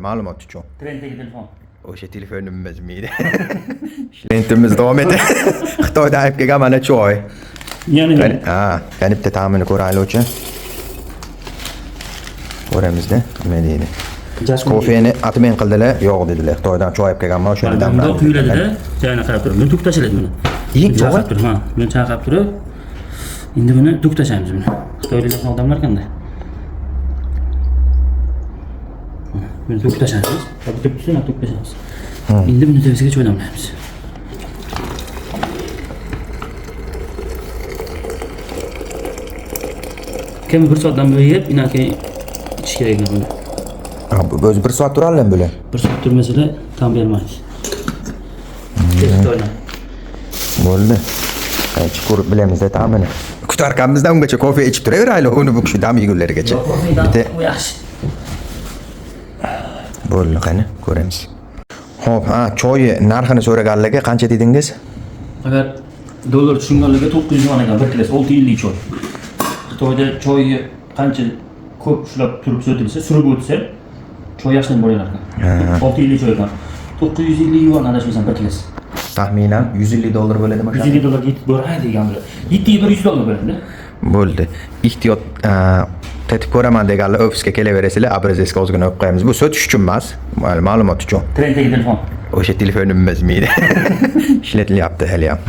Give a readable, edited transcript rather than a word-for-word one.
ma'lumot uchun. Trenddagi telefon. O'sha telefonimiz miydi. Klientimiz davom etdi. Xitoydan olib kelgan mana choy. Yana yana bitta ta'mini ko'raylikchi. Ko'ramizda nima deydi. Kofeni atmen qildilar, yo'q dedilar. Xitoydan choy olib kelganman, o'shani damdan quyiladi-da, joyini qarab turib, buni to'xtashiladi buni. Choy turib, buni chaqab turib, endi buni to'xtashamiz buni. Xitoyliklar odamlar qanday? Buni to'xtashamiz. Bitta bitta to'xtashamiz. Endi buni tepasiga choy damlaymiz. Kim bir soatdan bo'yib, inaki ichish kerak buni. O'zi 1 soat turadilar bular. 1 soat turmasalar tam bermaydi. Bo'ldi. Hech ko'rib bilamiz-da ta'mini. Kutarkanimizdan ungacha kofe ichib turaveraylik, uni bu kishi dam yegunlarigacha. Yaxshi. Bo'ldi, qani ko'ramiz. Xo'p, choy narxini so'raganlarga qancha dedingiz? Agar dollar tushunganlarga 900 yuan ekan, bir kilosi 650 choy. Xitoyda choyni qancha ko'p ushlab turib so'tilsa, surib o'tsa, choy yaxshidan bo'lar ekan. 650 choy ekan. 950 yuan adashmasam bir kilosi. Taxminan 150 dollar bo'ladimi? 150 dollarga yetib boradi deganlar. 700 dollar bo'ladi. Bo'ldi. Ehtiyot tetib ko'raman deganlar ofisga kelaverasizlar, abrazesga ozgina o'qib qo'yamiz. Bu sotish uchun emas, ma'lumot uchun. Trenddagi telefon. O'sha telefonimiz miydi. Ishlatilyapti hali ham.